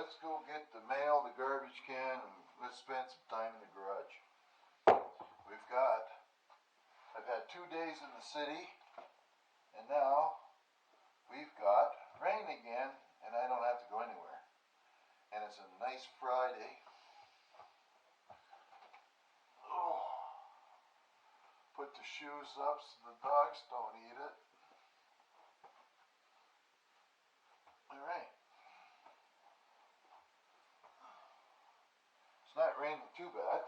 let's go get the mail, the garbage can, and let's spend some time in the garage. I've had 2 days in the city, and now we've got rain again, and I don't have to go anywhere. And it's a nice Friday. Oh. Put the shoes up so the dogs don't eat it. Alright. It's not raining too bad,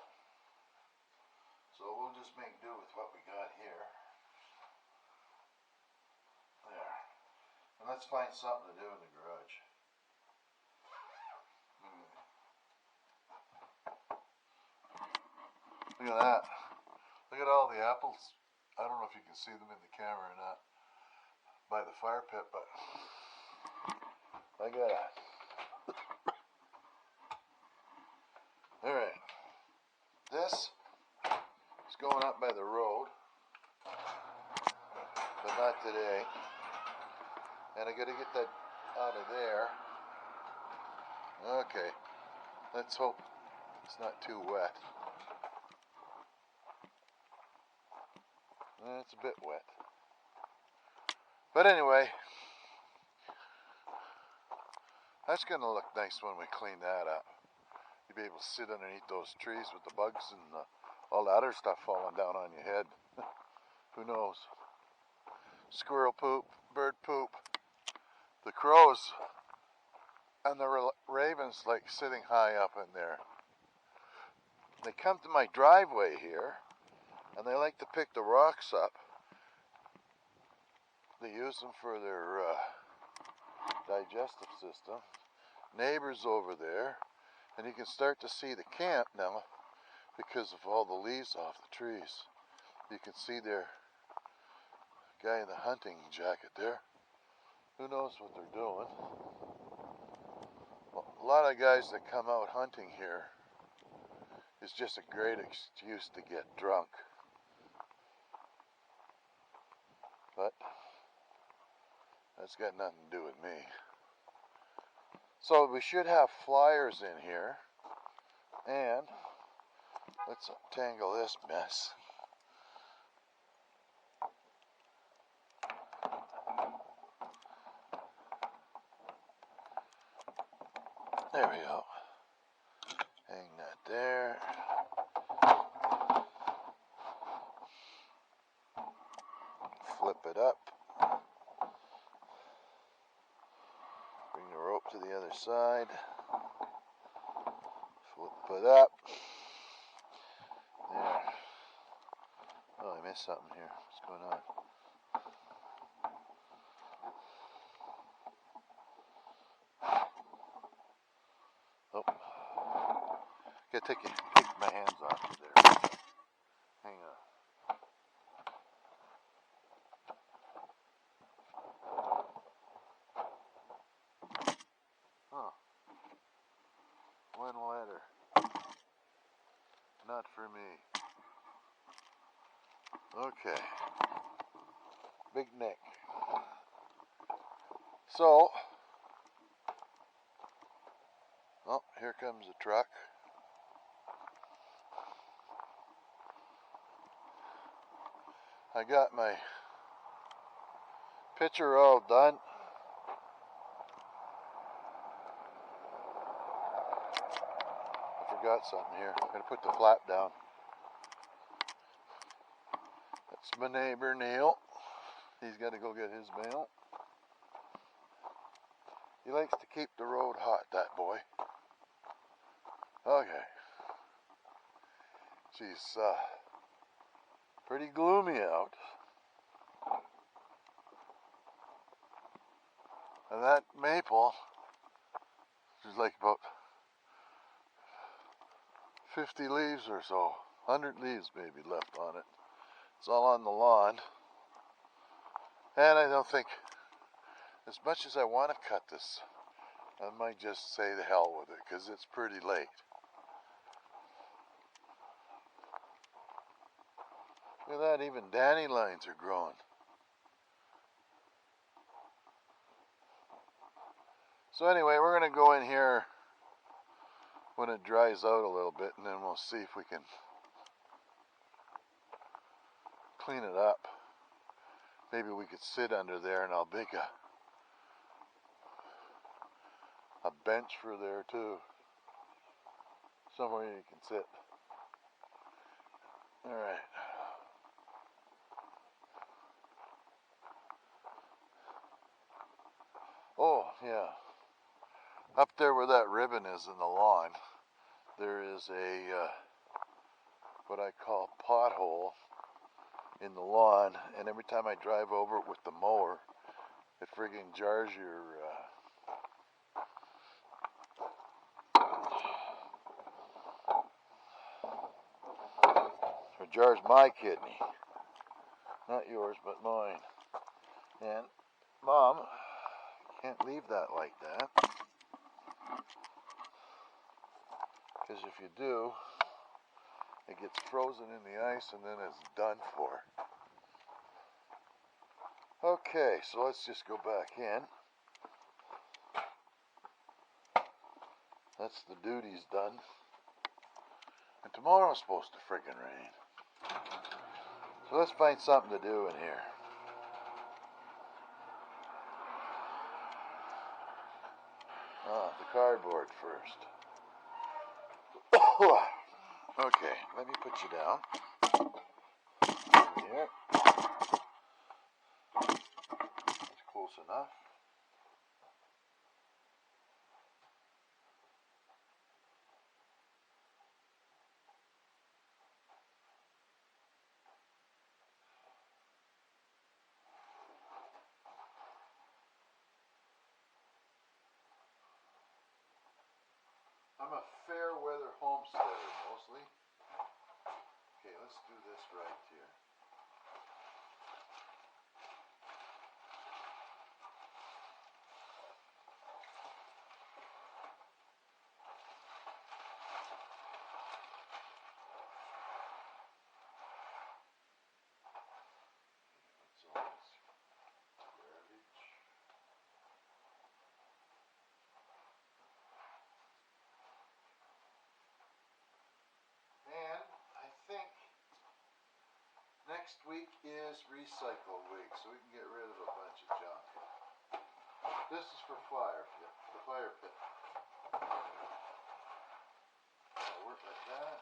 so we'll just make do with what we got here. There. And let's find something to do in the garage. Look at that. Look at all the apples. I don't know if you can see them in the camera or not by the fire pit, but I got it. Alright. This is going up by the road, but not today. And I gotta get that out of there. Okay. Let's hope it's not too wet. It's a bit wet. But anyway, that's going to look nice when we clean that up. You'll be able to sit underneath those trees with the bugs and all the other stuff falling down on your head. Who knows? Squirrel poop, bird poop. The crows and the ravens like sitting high up in there. They come to my driveway here, and they like to pick the rocks up. They use them for their digestive system. Neighbors over there, and you can start to see the camp now because of all the leaves off the trees. You can see their guy in the hunting jacket there. Who knows what they're doing? Well, a lot of guys that come out hunting here is just a great excuse to get drunk. But that's got nothing to do with me. So we should have flyers in here, and let's untangle this mess. There we go. Hang that there. Flip it up. Bring the rope to the other side. Flip it up. There. Oh, I missed something here. What's going on? Oh. Gotta take my hands off of there. Hang on. Huh. One letter. Not for me. Okay. Big Nick. So, oh, here comes the truck. I got my picture all done. I forgot something here. I'm going to put the flap down. That's my neighbor Neil. He's got to go get his mail. He likes to keep the road hot, that boy. Okay. She's pretty gloomy out. And that maple, there's like about 50 leaves or so, 100 leaves maybe left on it. It's all on the lawn. And I don't think, as much as I want to cut this, I might just say the hell with it, because it's pretty late. Look at that, even dandelions are growing. So anyway, we're going to go in here when it dries out a little bit, and then we'll see if we can clean it up. Maybe we could sit under there, and I'll make a bench for there too. Somewhere you can sit. Alright. Oh, yeah. Up there where that ribbon is in the lawn, there is a, what I call pothole in the lawn, and every time I drive over it with the mower, it friggin' jars jars my kidney. Not yours, but mine. And, Mom, can't leave that like that. Because if you do, it gets frozen in the ice and then it's done for. Okay, so let's just go back in. That's the duties done. And tomorrow's supposed to friggin' rain. So let's find something to do in here. The cardboard first. Okay, let me put you down. Here. That's close enough. I'm a fair weather homesteader mostly. Okay, let's do this right here. What's all this garbage? And I think next week is recycle week, so we can get rid of a bunch of junk. This is for the fire pit. I'll work like that.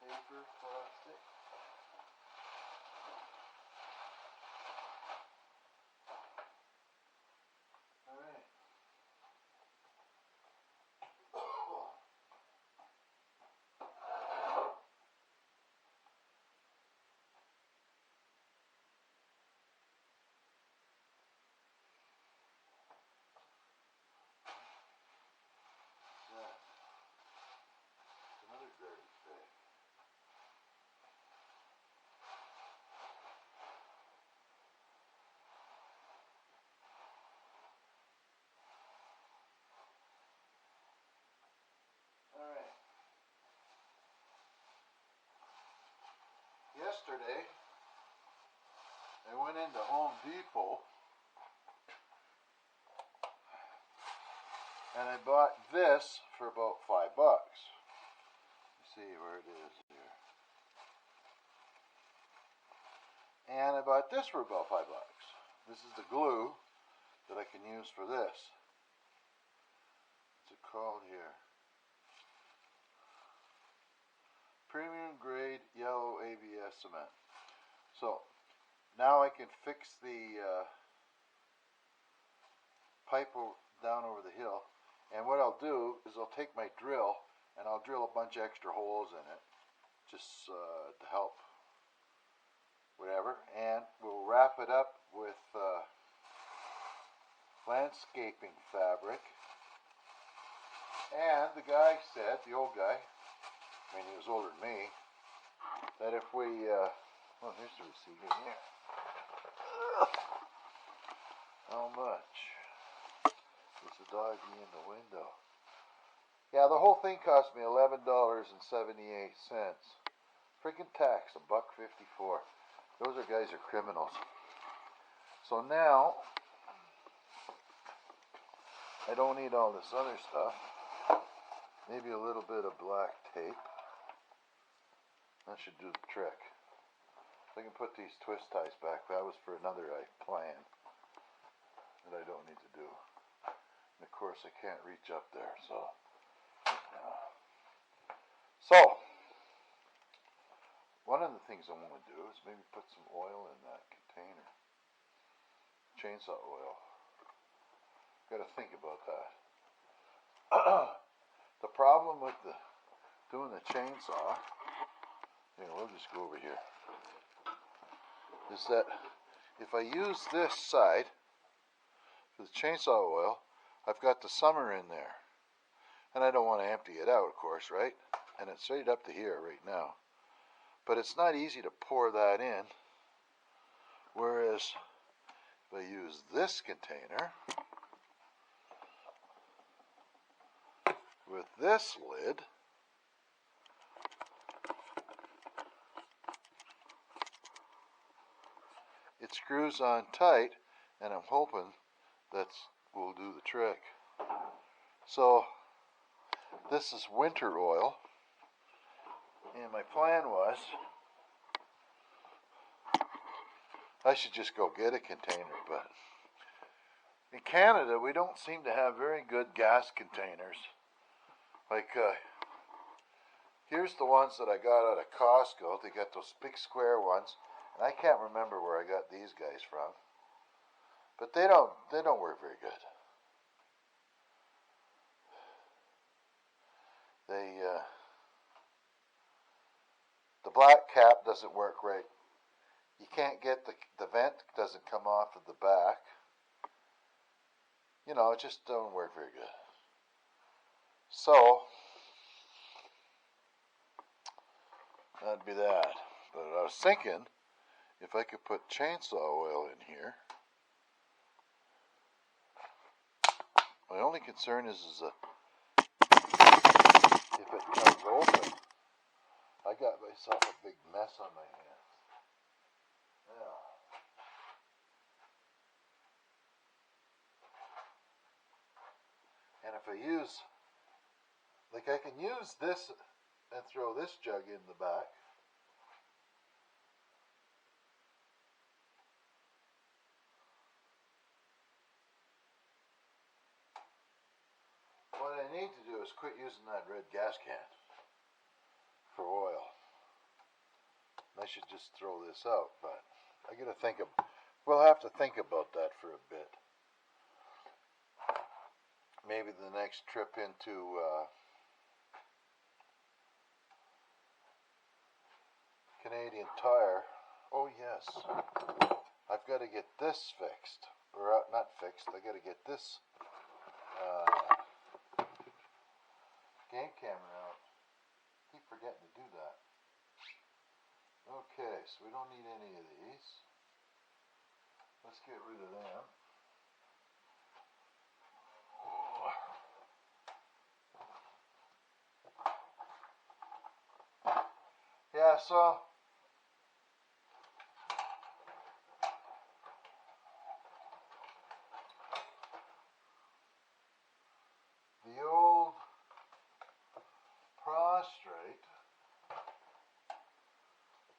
Paper, plastic. Alright. Another garbage bag. Alright. Yesterday, I went into Home Depot and I bought this for about $5. Let's see where it is here. And I bought this for about $5. This is the glue that I can use for this. What's it called here? Premium grade yellow ABS cement. So now I can fix the pipe down over the hill, and what I'll do is I'll take my drill and I'll drill a bunch of extra holes in it just to help whatever, and we'll wrap it up with landscaping fabric. And the guy said, the old guy, I mean, he was older than me, that if we, well, here's the receipt in here. How much? There's a doggy in the window. Yeah, the whole thing cost me $11.78. Freaking tax, $1.54. Those guys are criminals. So now, I don't need all this other stuff. Maybe a little bit of black tape. That should do the trick. I can put these twist ties back. That was for another plan that I don't need to do. And of course I can't reach up there, so. One of the things I want to do is maybe put some oil in that container. Chainsaw oil. Got to think about that. The problem with doing the chainsaw, we'll just go over here, is that if I use this side for the chainsaw oil, I've got the summer in there. And I don't want to empty it out, of course, right? And it's right up to here right now. But it's not easy to pour that in. Whereas if I use this container with this lid, it screws on tight, and I'm hoping that will do the trick. So this is winter oil, and my plan was I should just go get a container, but in Canada we don't seem to have very good gas containers. Like here's the ones that I got out of Costco. They got those big square ones, and I can't remember where I got these guys from, but they don't work very good. The black cap doesn't work right. You can't get the vent doesn't come off of the back. It just don't work very good. So that'd be that. But I was thinking if I could put chainsaw oil in here. My only concern is if it comes open, I got myself a big mess on my hands. Yeah. And if I use, like I can use this and throw this jug in the back. What I need to do is quit using that red gas can for oil. I should just throw this out, but I gotta we'll have to think about that for a bit. Maybe the next trip into Canadian Tire. Oh yes, I've got to get this fixed, or not fixed. I got to get this game camera out. Keep forgetting to do that. Okay, so we don't need any of these. Let's get rid of them. Yeah, so the old prostrate,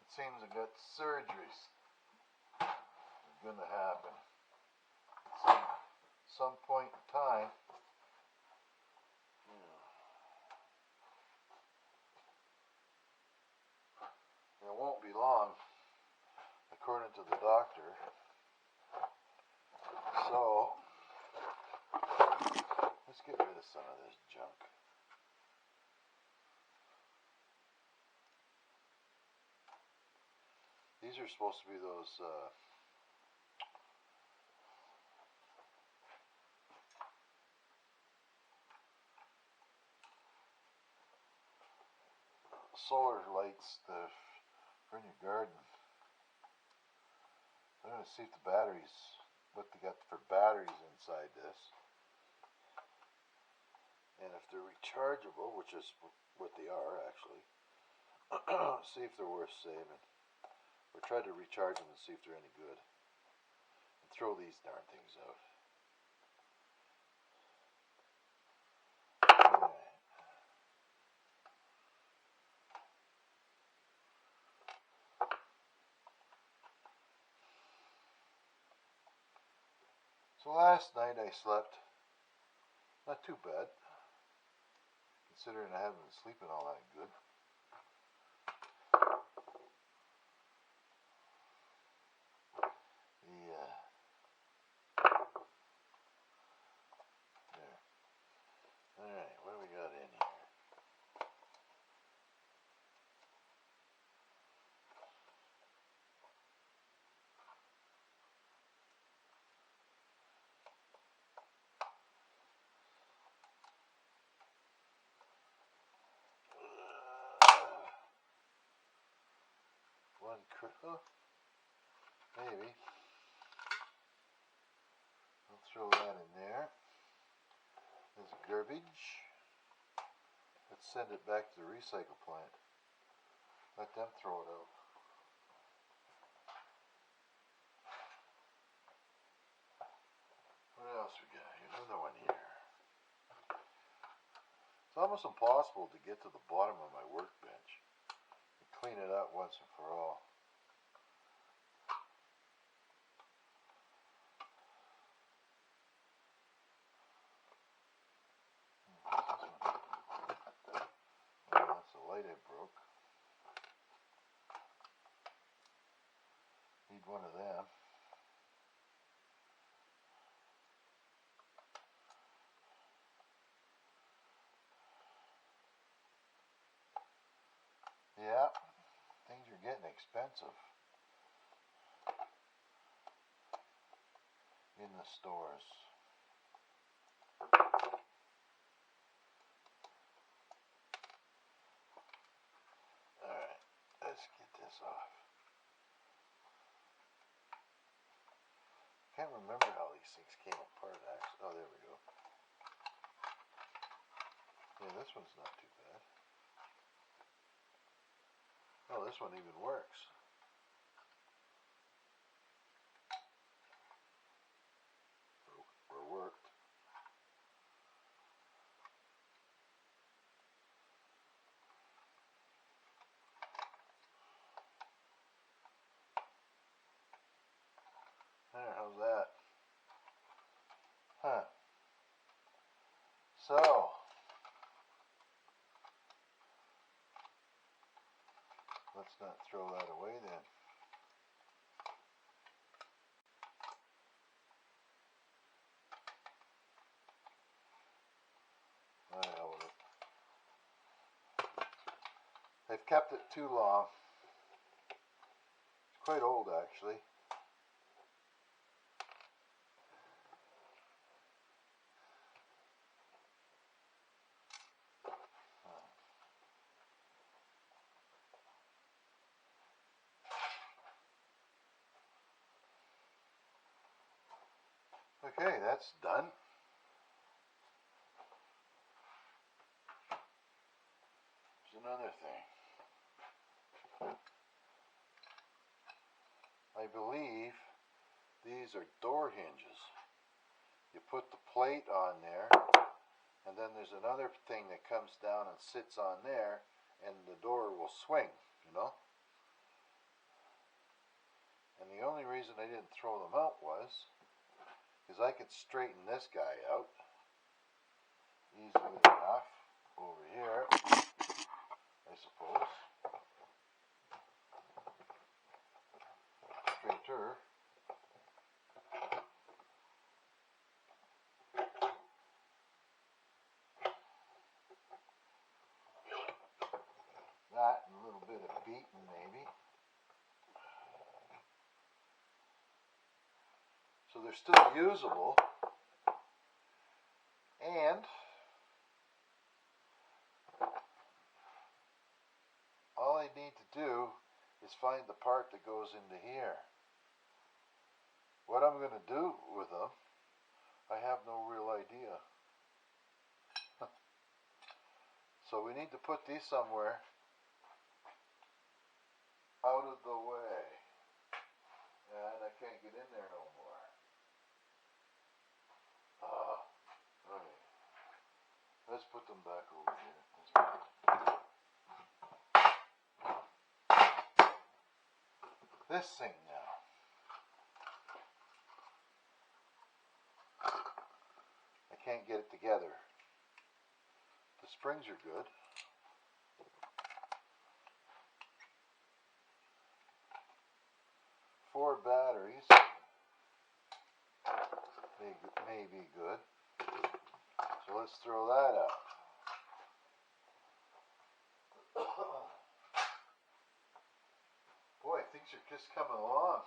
it seems to get surgeries going to happen at some point in time. And it won't be long, according to the doctor. So let's get rid of some of this junk. These are supposed to be those solar lights for in your garden. I'm going to see if the batteries, what they got for batteries inside this. And if they're rechargeable, which is what they are actually, see if they're worth saving. Or try to recharge them and see if they're any good. And throw these darn things out. Alright. So last night I slept not too bad, considering I haven't been sleeping all that good. There. Alright, what do we got in here? Oh, maybe. I'll throw that in there. There's garbage. Let's send it back to the recycle plant. Let them throw it out. What else we got here? Another one here. It's almost impossible to get to the bottom of my workbench and clean it up once and for all. That's the light I broke. Need one of them. Yeah, things are getting expensive in the stores. Alright, let's get this off. Can't remember how these things came apart actually. Oh, there we go. Yeah, this one's not too bad. Oh, this one even works. Or worked. There, how's that? Huh. So, let's not throw that away then. I hell with it. They've kept it too long. It's quite old actually. Okay, that's done. There's another thing. I believe these are door hinges. You put the plate on there, and then there's another thing that comes down and sits on there, and the door will swing, you know? And the only reason I didn't throw them out was because I could straighten this guy out easily enough over here, I suppose. Straighter. That and a little bit of beating maybe. So they're still usable, and all I need to do is find the part that goes into here. What I'm going to do with them, I have no real idea. So we need to put these somewhere out of the way. And I can't get in there no more. Okay. Let's put them back over here. This thing now. springs are good. Four batteries may be good. So let's throw that out. Boy, things are just coming along.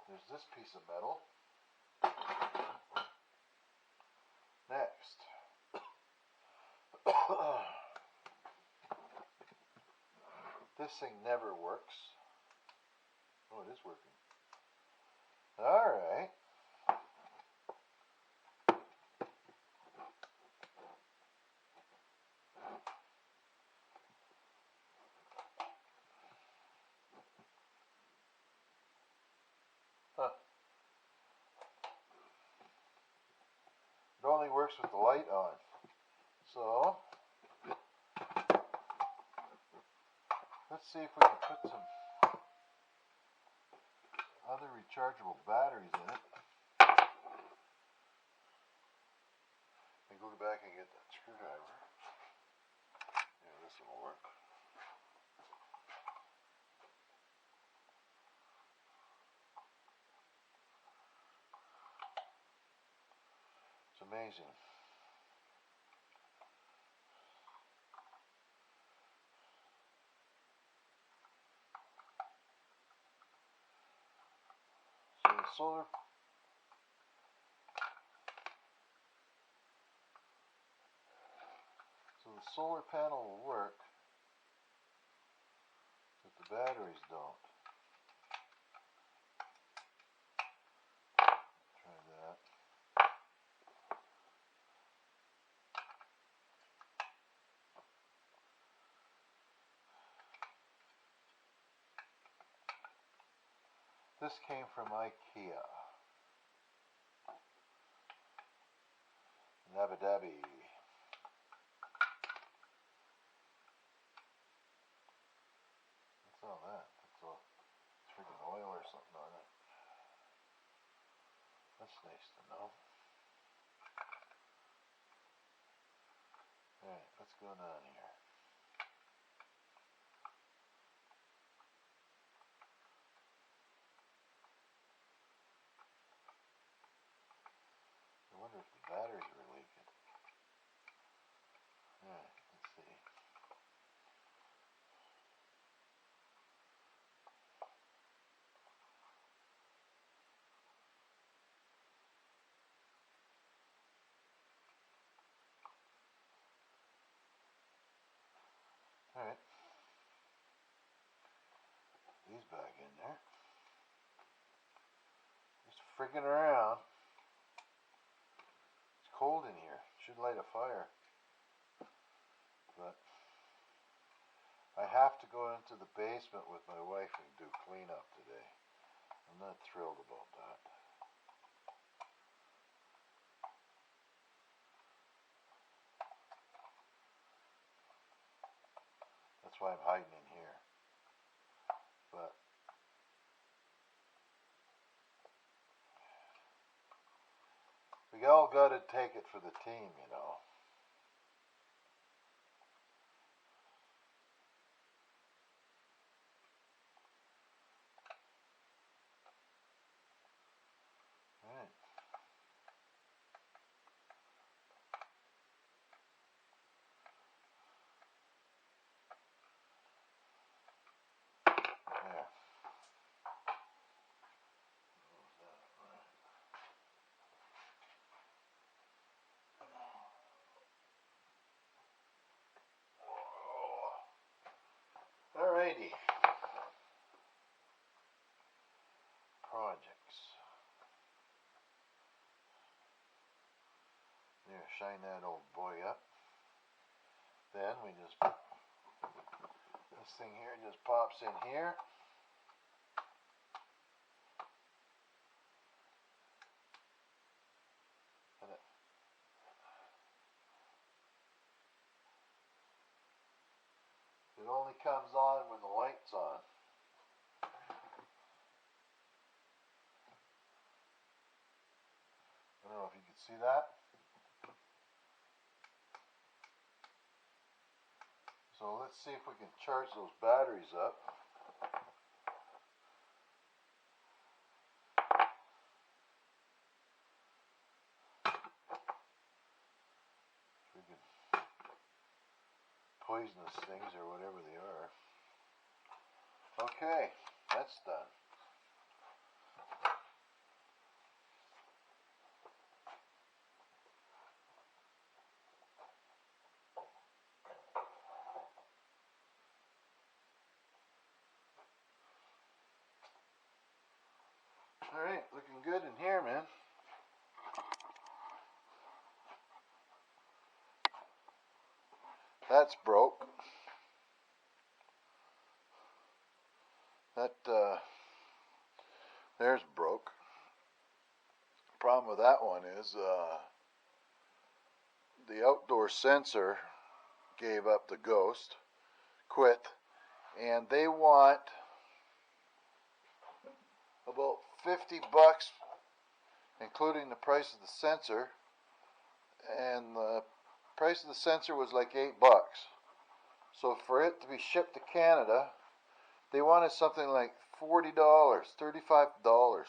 There's this piece of metal. Next. This thing never works. Oh, it is working. Alright. Huh. It only works with the light on. So, let's see if we can put some other rechargeable batteries in it. And go back and get that screwdriver. Yeah, this will work. It's amazing. So the solar panel will work, but the batteries don't. Try that. This came from IKEA in Abu Dhabi. What's all that? That's all freaking oil or something on it. That's nice to know. Alright, what's going on here? I wonder if the batteries were leaking. Alright, let's see. Alright. These back in there. Just frigging around. It's cold in here. Should light a fire. But I have to go into the basement with my wife and do cleanup today. I'm not thrilled about that. That's why I'm hiding in here. But we all got to take it for the team, you know. Alright. There. Alrighty. Projects. There, shine that old boy up. Then we just, this thing here just pops in here. And it only comes on when the light's on. I don't know if you can see that. So let's see if we can charge those batteries up. Freaking poisonous things or whatever they are. Okay, that's done. Alright, looking good in here, man. That's broke. That, there's broke. Problem with that one is, the outdoor sensor gave up the ghost, quit, and they want about 50 bucks, including the price of the sensor, and the price of the sensor was like 8 bucks. So for it to be shipped to Canada, they wanted something like $40, $35.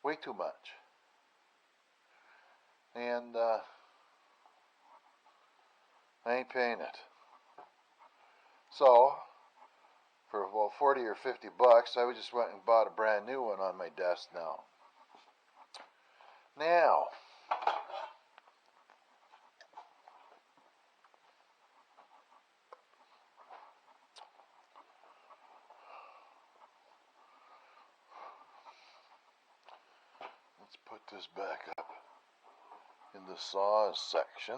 Way too much. And I ain't paying it. So for about 40 or 50 bucks, I just went and bought a brand new one on my desk now. Now, let's put this back up in the saws section.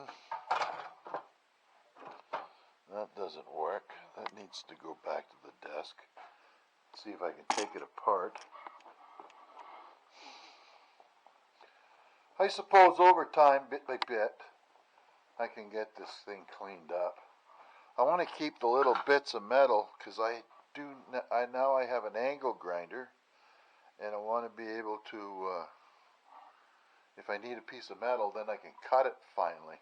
That doesn't work. That needs to go back to the desk. See if I can take it apart. I suppose over time, bit by bit, I can get this thing cleaned up. I want to keep the little bits of metal because now I have an angle grinder, and I want to be able to, if I need a piece of metal, then I can cut it finally.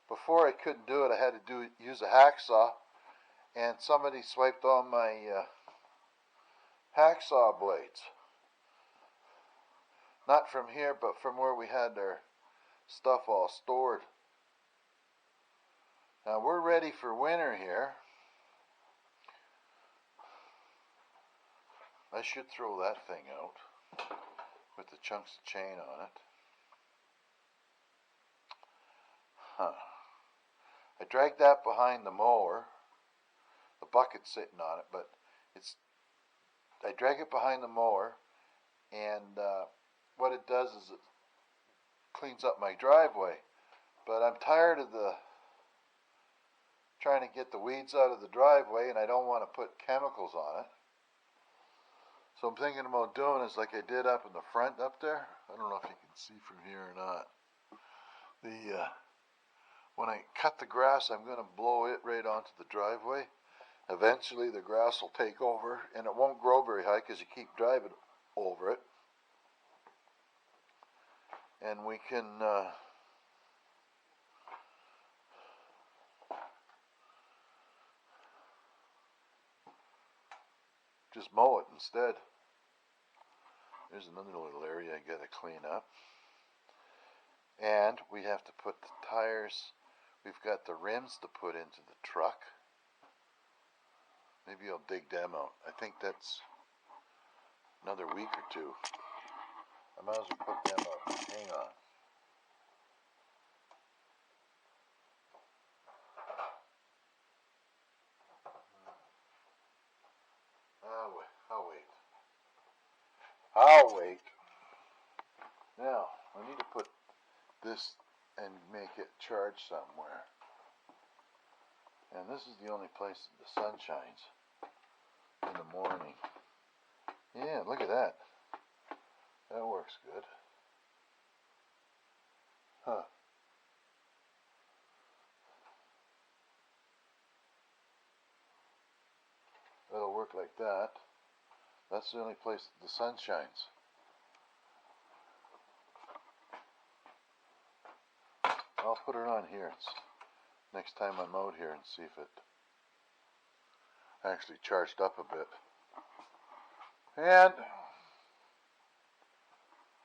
Before I couldn't do it, I had to use a hacksaw, and somebody swiped all my hacksaw blades. Not from here, but from where we had our stuff all stored. Now we're ready for winter here. I should throw that thing out with the chunks of chain on it. I dragged that behind the mower. The bucket's sitting on it, but I drag it behind the mower, and what it does is it cleans up my driveway. But I'm tired of trying to get the weeds out of the driveway, and I don't want to put chemicals on it. So I'm thinking about doing is like I did up in the front up there. I don't know if you can see from here or not. When I cut the grass, I'm going to blow it right onto the driveway. Eventually the grass will take over, and it won't grow very high because you keep driving over it. And we can just mow it instead. There's another little area I got to clean up. And we have to put the tires, we've got the rims to put into the truck. Maybe I'll dig them out. I think that's another week or two. I might as well put them up. Hang on. I'll wait. Now, I need to put this and make it charge somewhere. And this is the only place that the sun shines in the morning. Yeah, look at that. That works good. Huh. That'll work like that. That's the only place that the sun shines. I'll put it on here next time I'm out here and see if it actually charged up a bit. And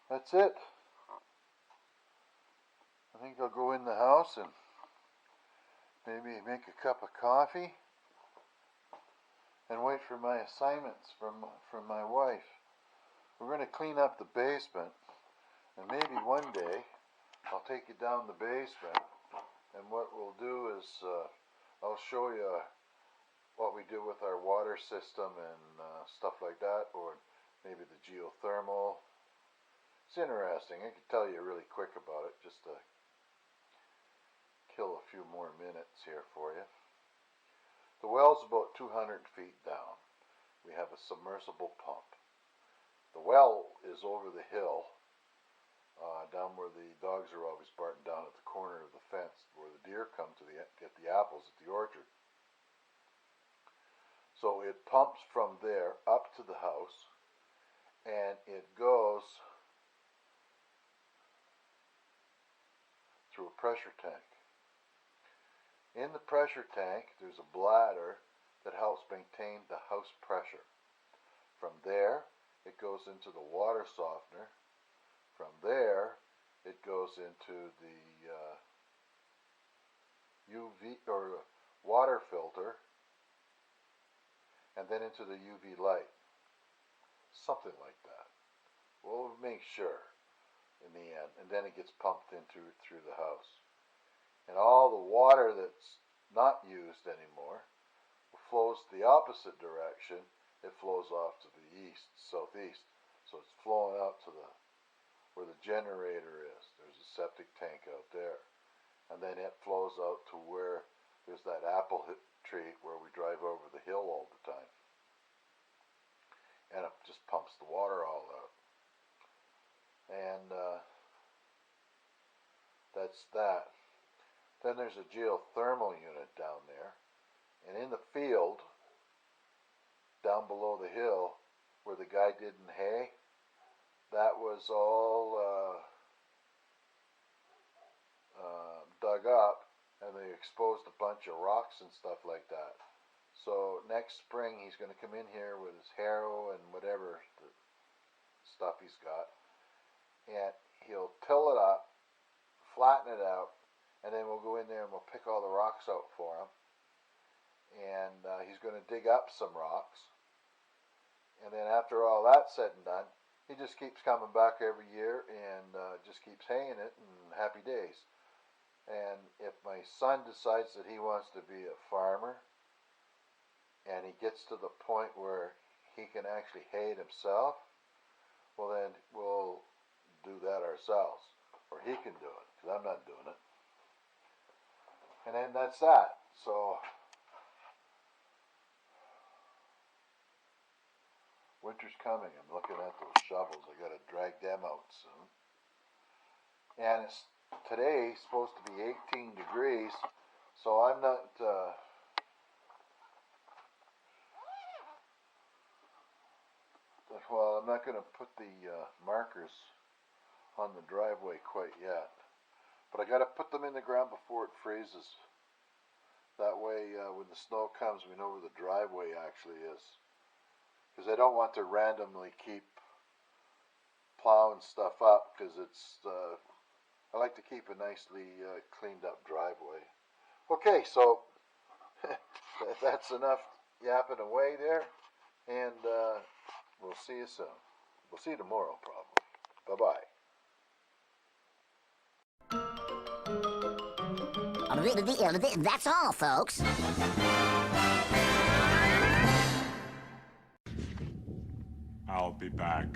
that's it. I think I'll go in the house and maybe make a cup of coffee and wait for my assignments from my wife. We're going to clean up the basement, and maybe one day I'll take you down the basement, and what we'll do is I'll show you what we do with our water system and stuff like that, or maybe the geothermal. It's interesting. I could tell you really quick about it just to kill a few more minutes here for you. The well's about 200 feet down. We have a submersible pump. The well is over the hill, down where the dogs are always barking down at the corner of the fence, where the deer come to get the apples at the orchard. So it pumps from there up to the house, and it goes through a pressure tank. In the pressure tank, there's a bladder that helps maintain the house pressure. From there, it goes into the water softener. From there, it goes into the UV or water filter, and then into the UV light. Something like that. We'll make sure in the end, and then it gets pumped in through the house. And all the water that's not used anymore flows the opposite direction. It flows off to the east, southeast. So it's flowing out to where the generator is. There's a septic tank out there. And then it flows out to where there's that apple tree where we drive over the hill all the time. And it just pumps the water all out. And that's that. Then there's a geothermal unit down there. And in the field, down below the hill, where the guy didn't hay, that was all dug up, and they exposed a bunch of rocks and stuff like that. So next spring he's going to come in here with his harrow and whatever the stuff he's got, and he'll till it up, flatten it out, and then we'll go in there and we'll pick all the rocks out for him. And he's going to dig up some rocks. And then after all that's said and done, he just keeps coming back every year and just keeps haying it, and happy days. And if my son decides that he wants to be a farmer, and he gets to the point where he can actually hay it himself, well then we'll do that ourselves. Or he can do it, because I'm not doing it. And then that's that. So winter's coming. I'm looking at those shovels. I got to drag them out soon. And today's supposed to be 18 degrees, so I'm not well, I'm not going to put the markers on the driveway quite yet. But I got to put them in the ground before it freezes. That way, when the snow comes, we know where the driveway actually is. Because I don't want to randomly keep plowing stuff up, because it's I like to keep a nicely cleaned up driveway. Okay, so that's enough yapping away there, and we'll see you soon. We'll see you tomorrow probably. Bye-bye. That's all, folks. I'll be back.